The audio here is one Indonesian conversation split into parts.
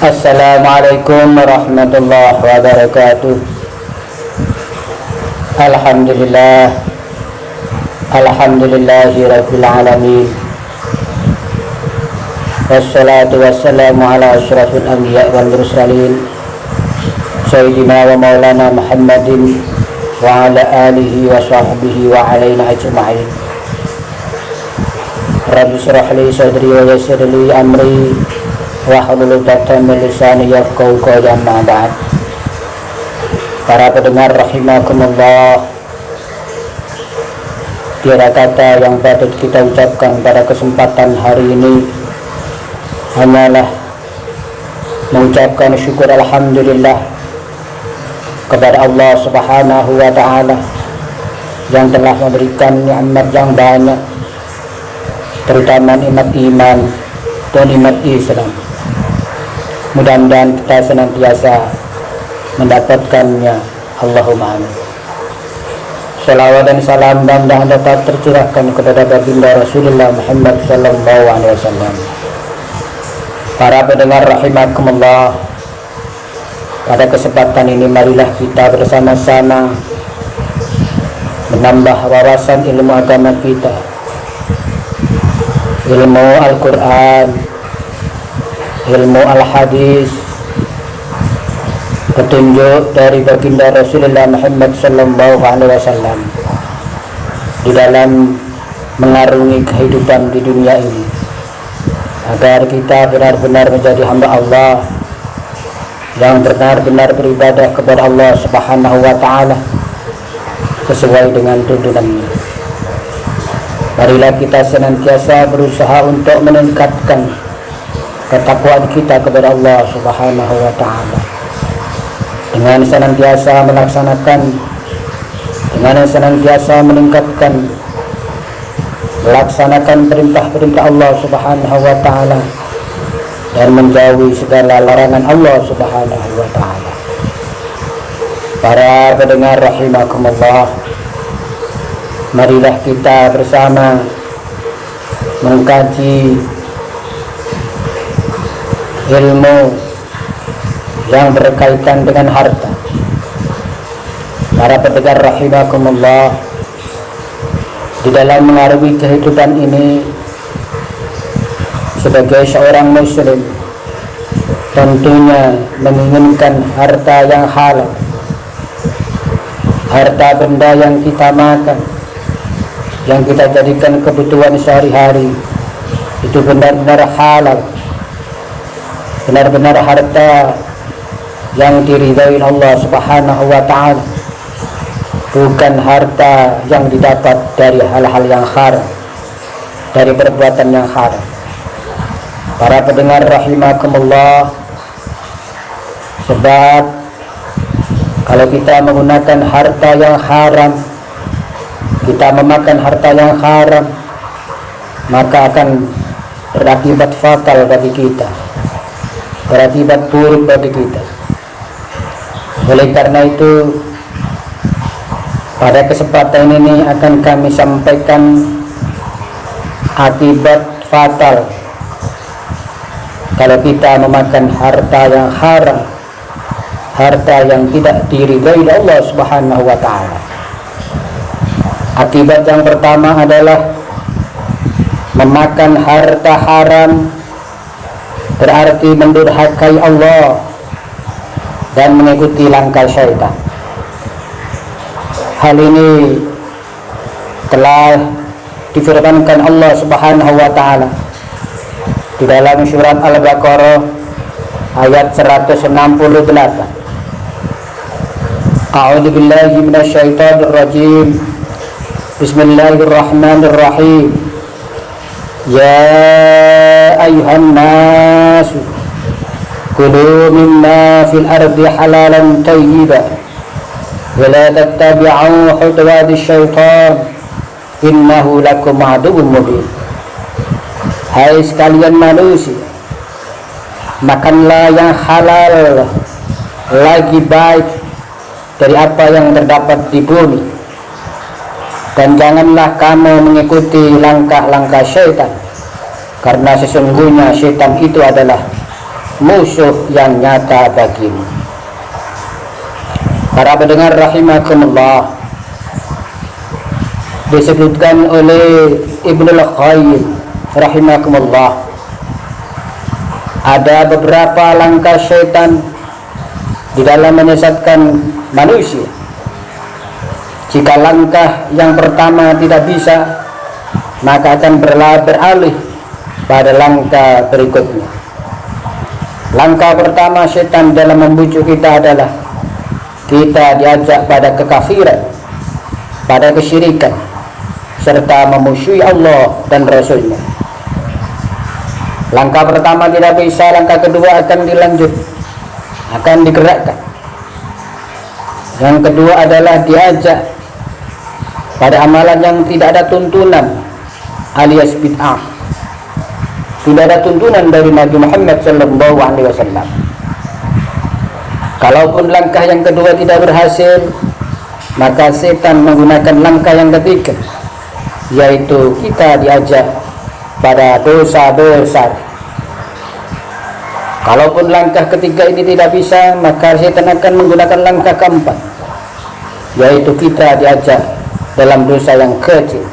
Assalamualaikum warahmatullahi wabarakatuh. Alhamdulillahi rabbil alamin. Wassalatu wassalamu ala asyrafil anbiya wal mursalin Sayyidina wa maulana Muhammadin wa ala alihi wa sahbihi wa alaina ajma'in. Rabbi shrah li sadri wa yassir li amri wahlul 'uqdatam min lisani yafqahu qawli, amma ba'd. Para pendengar rahimakumullah, tiada kata yang patut kita ucapkan pada kesempatan hari ini hanyalah mengucapkan syukur alhamdulillah kepada Allah Subhanahu wa ta'ala yang telah memberikan nikmat yang banyak, terutama nikmat iman dan nikmat Islam. Mudah-mudahan kita senantiasa mendapatkannya. Allahumma amin. Salawat dan salam dan tetap tercurahkan kepada baginda Rasulullah Muhammad sallallahu alaihi wasallam. Para pendengar rahimakumullah, pada kesempatan ini marilah kita bersama-sama menambah wawasan ilmu agama kita, ilmu Al-Quran, ilmu Al-Hadis, petunjuk dari baginda Rasulullah Muhammad sallallahu alaihi wasallam di dalam mengarungi kehidupan di dunia ini, agar kita benar-benar menjadi hamba Allah yang benar-benar beribadah kepada Allah Subhanahu wa ta'ala sesuai dengan tuntunannya. Marilah kita senantiasa berusaha untuk meningkatkan ketakwaan kita kepada Allah Subhanahu wa ta'ala dengan senantiasa melaksanakan perintah-perintah Allah Subhanahu wa ta'ala dan menjauhi segala larangan Allah Subhanahu wa ta'ala. Para pendengar rahimakumullah, marilah kita bersama mengkaji ilmu yang berkaitan dengan harta. Para pendengar rahimakumullah, di dalam mengarungi kehidupan ini sebagai seorang muslim tentunya menginginkan harta yang halal, harta benda yang kita makan, yang kita jadikan kebutuhan sehari-hari, itu benar-benar halal, benar-benar harta yang diridhai Allah Subhanahu wa ta'ala, bukan harta yang didapat dari hal-hal yang haram, dari perbuatan yang haram. Para pendengar rahimakumullah, sebab kalau kita menggunakan harta yang haram, kita memakan harta yang haram, maka akan berakibat fatal bagi kita, berakibat buruk bagi kita. Oleh karena itu, pada kesempatan ini akan kami sampaikan akibat fatal kalau kita memakan harta yang haram, harta yang tidak diridhai Allah Subhanahu wa ta'ala. Akibat yang pertama adalah memakan harta haram berarti mendurhakai Allah dan mengikuti langkah syaitan. Hal ini telah difirmankan Allah Subhanahu wa ta'ala di dalam surat Al-Baqarah ayat 168. A'udzu billahi minasyaitonir rajim. Bismillahirrahmanirrahim. Ya ayuhan nas kulu mimma fil ardi halalan tayyiba wa la tattabi'u khutuwati syaitan innahu lakum aduwwun mubin. Hai sekalian manusia, makanlah yang halal lagi baik dari apa yang terdapat di bumi, dan janganlah kamu mengikuti langkah-langkah syaitan, karena sesungguhnya syaitan itu adalah musuh yang nyata bagimu. Para pendengar rahimakumullah, disebutkan oleh Ibnul Qayyim rahimakumullah, ada beberapa langkah syaitan di dalam menyesatkan manusia. Jika langkah yang pertama tidak bisa, maka akan beralih pada langkah berikutnya. Langkah pertama syaitan dalam membujuk kita adalah kita diajak pada kekafiran, pada kesyirikan, serta memusuhi Allah dan Rasulnya. Langkah pertama tidak bisa, langkah kedua akan dilanjut, akan digerakkan. Yang kedua adalah diajak pada amalan yang tidak ada tuntunan alias bid'ah. Tidak ada tuntunan dari Nabi Muhammad SAW. Kalaupun langkah yang kedua tidak berhasil, maka setan menggunakan langkah yang ketiga, yaitu kita diajak pada dosa besar. Kalaupun langkah ketiga ini tidak bisa, maka setan akan menggunakan langkah keempat, yaitu kita diajak dalam dosa yang kecil.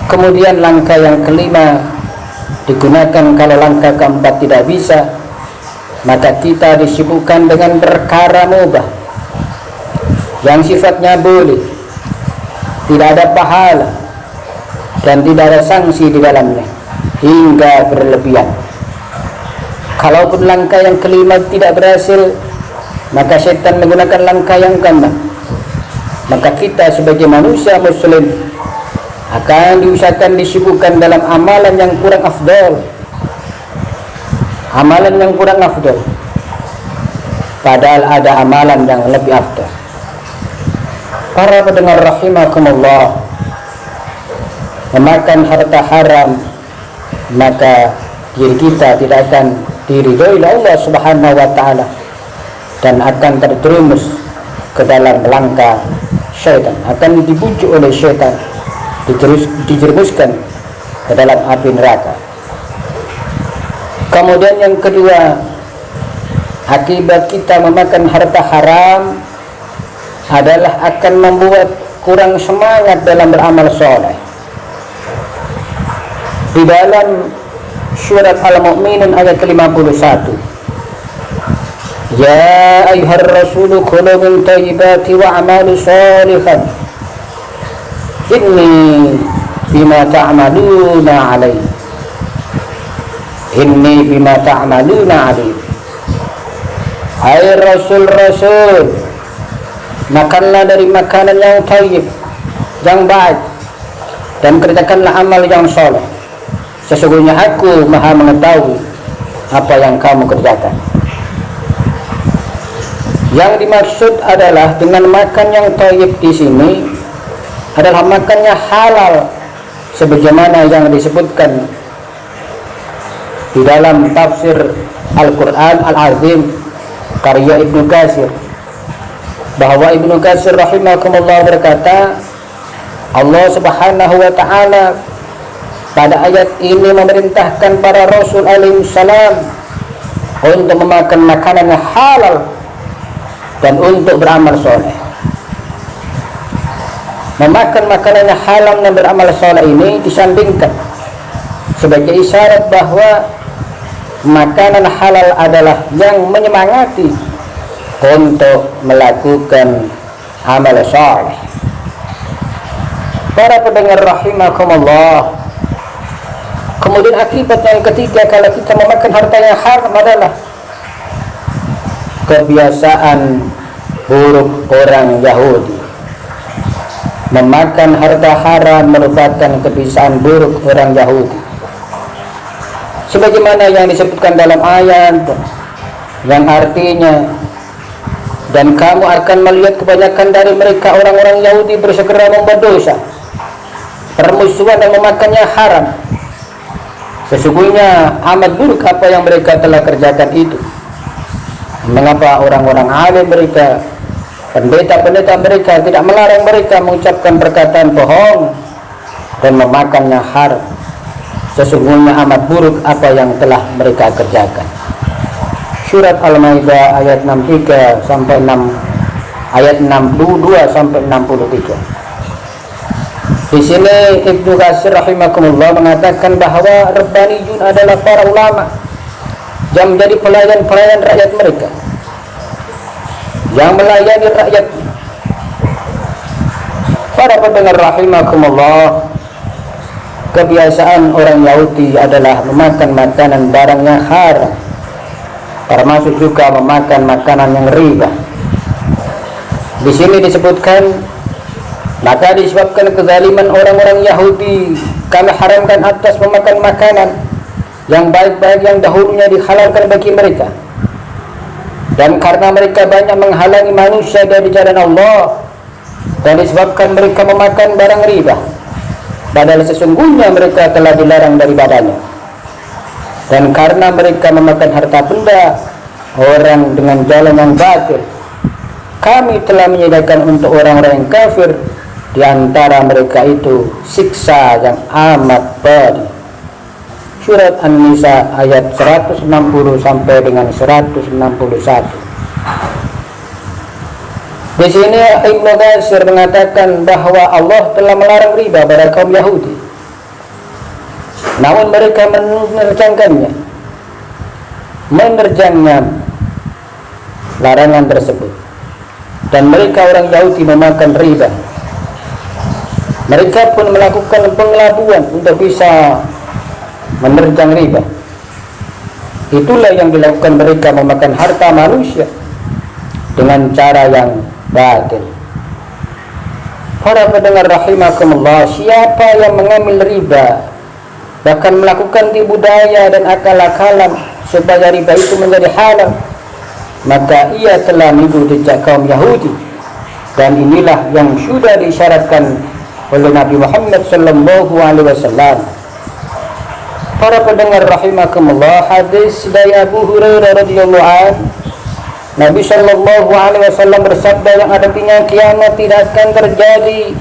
Kemudian langkah yang kelima digunakan kalau langkah keempat tidak bisa, maka kita disibukkan dengan perkara mubah yang sifatnya boleh, tidak ada pahala dan tidak ada sanksi di dalamnya hingga berlebihan. Kalaupun langkah yang kelima tidak berhasil, maka setan menggunakan langkah yang keenam. Maka kita sebagai manusia muslim akan diusahakan disibukkan dalam amalan yang kurang afdal, amalan yang kurang afdal, padahal ada amalan yang lebih afdal. Para pendengar rahimakumullah, memakan harta haram, maka diri kita tidak akan diridhoi oleh Allah Subhanahu wa taala dan akan terjerumus ke dalam langkah syaitan, akan dibujuk oleh syaitan, dijerumuskan ke dalam api neraka. Kemudian yang kedua, akibat kita memakan harta haram adalah akan membuat kurang semangat dalam beramal soleh. Di dalam surat Al-Mu'minun ayat ke-51, ya ayyuhar rasulu kulu min thayyibati wa'malu shalihan inni bima ta'maluna alaih, inni bima ta'maluna alaih. Hai Rasul-Rasul, makanlah dari makanan yang thayyib, yang baik, dan kerjakanlah amal yang soleh. Sesungguhnya aku maha mengetahui apa yang kamu kerjakan. Yang dimaksud adalah dengan makan yang thayyib di sini adalah makannya halal, sebagaimana yang disebutkan di dalam tafsir Al-Quran Al-Azim karya Ibnu Katsir, bahwa Ibnu Katsir rahimakumullah berkata, Allah Subhanahu wa taala pada ayat ini memerintahkan para Rasul alaihi salam untuk memakan makanan yang halal dan untuk beramal soleh. Memakan makanan yang halal dan beramal soleh ini disandingkan sebagai isyarat bahwa makanan halal adalah yang menyemangati untuk melakukan amal soleh. Para pendengar rahimakumullah, kemudian akibat yang ketiga kalau kita memakan harta yang haram adalah kebiasaan buruk orang Yahudi. Memakan harta haram merupakan kebiasaan buruk orang Yahudi. sebagaimana yang disebutkan dalam ayat yang artinya, dan kamu akan melihat kebanyakan dari mereka orang-orang Yahudi bersegera membuat dosa, permusuhan dan memakannya haram. Sesungguhnya amat buruk apa yang mereka telah kerjakan itu. Mengapa orang-orang alim mereka, pendeta-pendeta mereka tidak melarang mereka mengucapkan perkataan bohong dan memakannya haram? Sesungguhnya amat buruk apa yang telah mereka kerjakan. Surat Al-Maidah ayat 63 sampai 6, ayat 62 sampai 63. Di sini Ibnu Katsir rahimakumullah mengatakan bahwa Rabbaniyun adalah para ulama yang menjadi pelayan-pelayan rakyat mereka, yang melayani rakyat. Para pendengar rahimakumullah, kebiasaan orang Yahudi adalah memakan makanan barang yang haram, termasuk juga memakan makanan yang riba. Di sini disebutkan, maka disebabkan kezaliman orang-orang Yahudi, kami haramkan atas memakan makanan yang baik-baik yang dahulunya dihalalkan bagi mereka. Dan karena mereka banyak menghalangi manusia dari jalan Allah, dan disebabkan mereka memakan barang riba, padahal sesungguhnya mereka telah dilarang daripadanya. Dan karena mereka memakan harta benda orang dengan jalan yang batil, kami telah menyediakan untuk orang-orang yang kafir di antara mereka itu siksa yang amat pedih. Surat An-Nisa ayat 160 sampai dengan 161. Di sini Ibnu Katsir mengatakan bahwa Allah telah melarang riba pada kaum Yahudi, namun mereka menerjangnya larangan tersebut, dan mereka orang Yahudi memakan riba. Mereka pun melakukan pengelabuan untuk bisa menerjang riba. Itulah yang dilakukan mereka, memakan harta manusia dengan cara yang batil. Para pendengar rahimakumullah, siapa yang mengambil riba, bahkan melakukan tipu daya dan akal-akalan supaya riba itu menjadi halal, maka ia telah mengikuti jejak kaum Yahudi. Dan inilah yang sudah disyaratkan oleh Nabi Muhammad sallallahu alaihi wasallam. Para pendengar rahimakumullah, hadis dari Abu Hurairah radhiyallahu anhu, Nabi sallallahu alaihi wasallam bersabda yang artinya kiamat tidak akan terjadi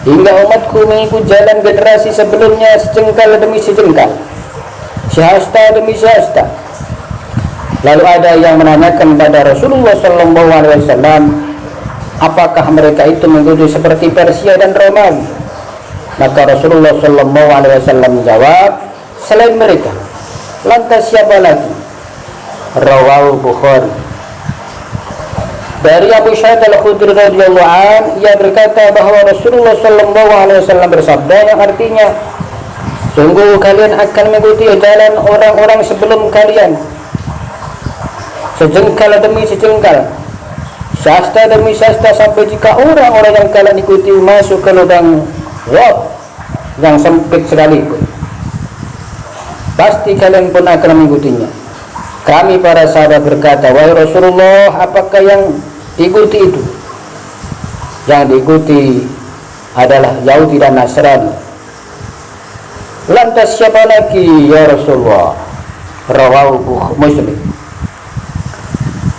hingga umatku mengikut jalan generasi sebelumnya sejengkal demi sejengkal, sehasta demi sehasta. Lalu ada yang menanyakan pada Rasulullah sallallahu alaihi wasallam, apakah mereka itu mengikuti seperti Persia dan Romawi? Maka Rasulullah sallallahu alaihi wasallam menjawab, selain mereka, lantas siapa lagi? Rawahu Bukhari. Dari Abu Sa'id Al-Khudri radhiyallahu anhu, ia berkata bahwa Rasulullah sallallahu alaihi wasallam bersabda yang artinya, sungguh kalian akan mengikuti jalan orang-orang sebelum kalian, sejengkal demi sejengkal, sasta demi sasta, sampai jika orang-orang yang kalian ikuti masuk ke lubang yang sempit sekalipun, pasti kalian pun akan mengikutinya. Kami para sahabat berkata, wahai Rasulullah, apakah yang diikuti itu? Yang diikuti adalah Yahudi dan Nasrani. Lantas siapa lagi ya Rasulullah? Rawahu Muslim.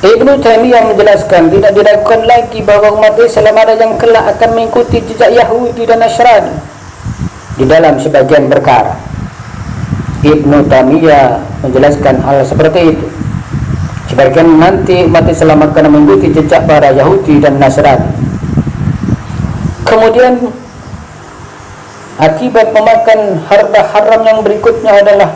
Ibnu Taimiyah menjelaskan, tidak diragukan lagi bahwa umat Islam ada yang kelak akan mengikuti jejak Yahudi dan Nasrani di dalam sebagian perkara. Ibnu Taimiyah menjelaskan hal seperti itu. Sebagian nanti umat Islam akan mengikuti jejak para Yahudi dan Nasrani. Kemudian akibat memakan harta haram yang berikutnya adalah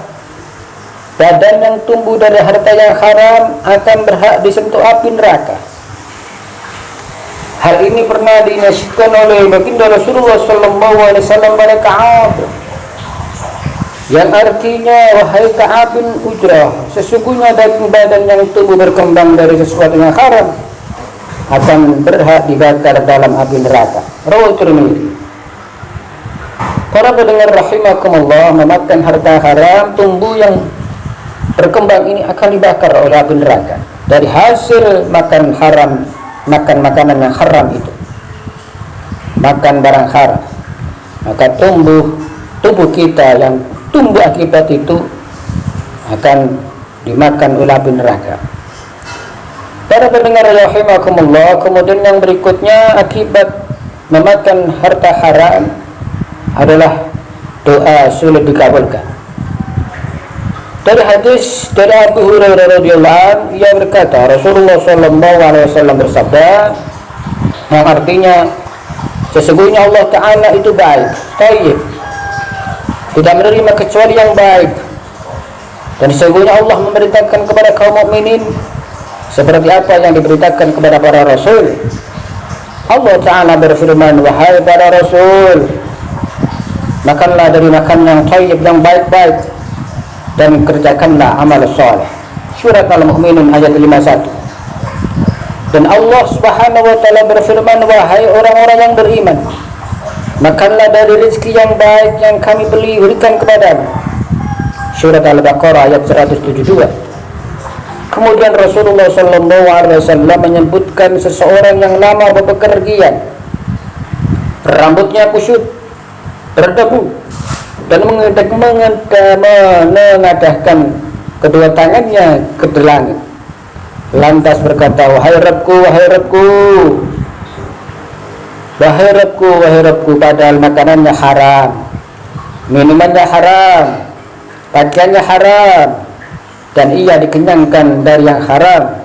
badan yang tumbuh dari harta yang haram akan berhak disentuh api neraka. Hal ini pernah dinasihatkan oleh baginda Rasulullah sallallahu alaihi wasallam pada Ka'ab, yang artinya, wahai Ka'ab bin Ujrah, sesungguhnya daging badan yang tumbuh berkembang dari sesuatu yang haram akan berhak dibakar dalam api neraka. Rawahu Tirmidzi. Para pendengar rahimakumullah, memakan harta haram, tumbuh yang berkembang ini akan dibakar oleh api neraka. Dari hasil makan haram, makan makanan yang haram itu, makan barang haram, maka tubuh kita yang tumbuh akibat itu akan dimakan oleh api neraka. Para pendengar rahimakumullah, kemudian yang berikutnya akibat memakan harta haram adalah doa sulit dikabulkan. Dari hadis dari Abu Hurairah radhiyallahu anhu, ia berkata, Rasulullah sallallahu alaihi wasallam bersabda, yang artinya sesungguhnya Allah Ta'ala itu baik, thayyib, tidak menerima kecuali yang baik, dan sesungguhnya Allah memerintahkan kepada kaum mukminin seperti apa yang diberitakan kepada para rasul. Allah Ta'ala berfirman, wahai para rasul, makanlah dari makan yang thayyib, yang baik-baik, dan kerjakanlah amal soleh. Surat Al-Mu'minun ayat 51. Dan Allah Subhanahu wa taala berfirman, wahai orang-orang yang beriman, makanlah dari rezeki yang baik yang kami berikan kepadamu. Surat Al-Baqarah ayat 172. Kemudian Rasulullah sallallahu alaihi wasallam menyebutkan seseorang yang lama bepergian, rambutnya kusut, berdebu, dan mengadahkan kedua tangannya ke langit, lantas berkata, wahai Rabbku, wahai Rabbku, wahai Rabbku, wahai Rabbku, padahal makanannya haram, minumannya haram, pakaiannya haram, dan ia dikenyangkan dari yang haram.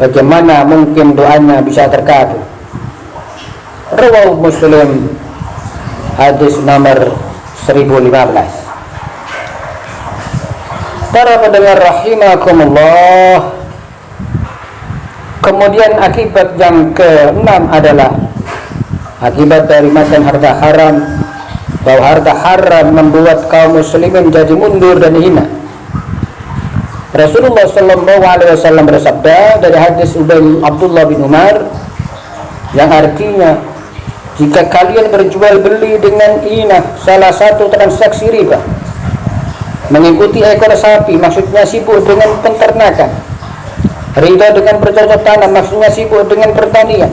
Bagaimana mungkin doanya bisa terkabul? Rawahu Muslim, hadis nomor 1015. Para pendengar rahimakumullah, kemudian akibat yang ke-6 adalah akibat dari makan harta haram, bahwa harta haram membuat kaum muslimin jadi mundur dan hina. Rasulullah sallallahu alaihi wasallam bersabda dari hadis Abdullah bin Umar, yang artinya, jika kalian berjual beli dengan inah, salah satu transaksi riba, mengikuti ekor sapi, maksudnya sibuk dengan penternakan, ridha dengan bercocok tanam, maksudnya sibuk dengan pertanian,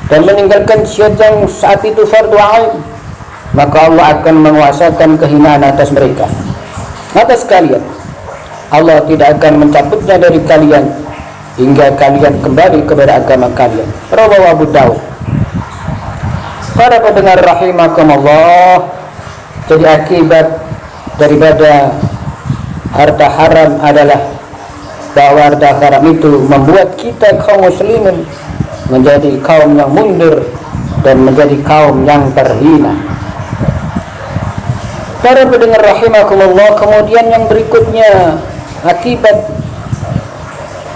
dan meninggalkan jihad yang saat itu fardu ain, maka Allah akan menguasakan kehinaan atas mereka, atas kalian. Allah tidak akan mencabutnya dari kalian hingga kalian kembali kepada agama kalian. Rawahu Abu Daud. Para pendengar rahimakumullah, jadi akibat daripada harta haram adalah bahwa harta haram itu membuat kita kaum muslimin menjadi kaum yang mundur dan menjadi kaum yang terhina. Para pendengar rahimakumullah, kemudian yang berikutnya akibat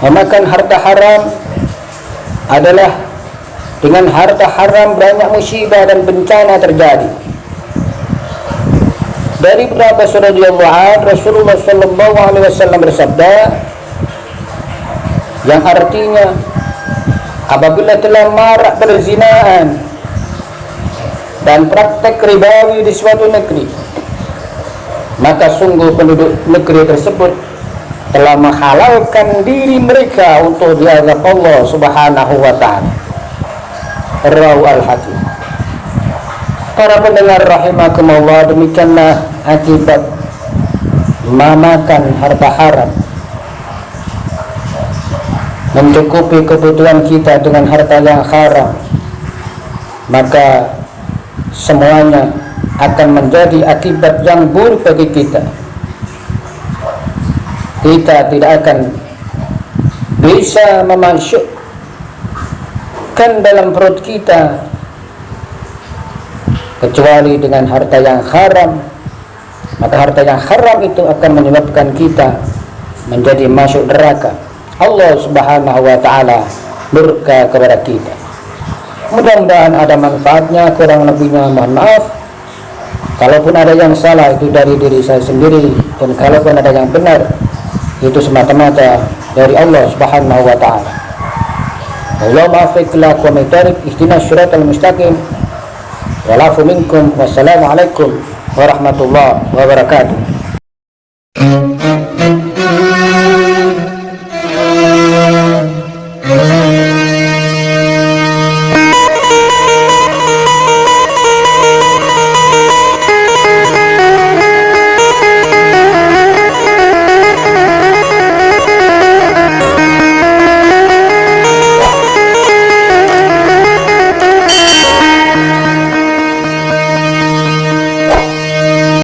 memakan harta haram adalah dengan harta haram banyak musibah dan bencana terjadi. Dari Ibnu Abbas radhiyallahu anhu, Rasulullah sallallahu alaihi wasallam bersabda, yang artinya, apabila telah marak perzinaan dan praktek ribawi di suatu negeri, maka sungguh penduduk negeri tersebut telah menghalalkan diri mereka untuk diazab Allah Subhanahu wa ta'ala. Rawahu Al-Hakim. Para pendengar rahimakumullah, demikianlah akibat memakan harta haram. Mencukupi kebutuhan kita dengan harta yang haram, maka semuanya akan menjadi akibat yang buruk bagi kita. Kita tidak akan bisa memasukkan dalam perut kita kecuali dengan harta yang haram. Maka harta yang haram itu akan menyebabkan kita menjadi masuk neraka. Allah Subhanahu wa ta'ala murka kepada kita. Mudah-mudahan ada manfaatnya, kurang lebihnya mohon maaf. Kalaupun ada yang salah itu dari diri saya sendiri, dan kalaupun ada yang benar itu semata-mata dari Allah Subhanahu wa ta'ala. Allahumma afiq lakum wa ihdinas siratal mustaqim. wal afu minkum. Wassalamualaikum warahmatullahi wabarakatuh.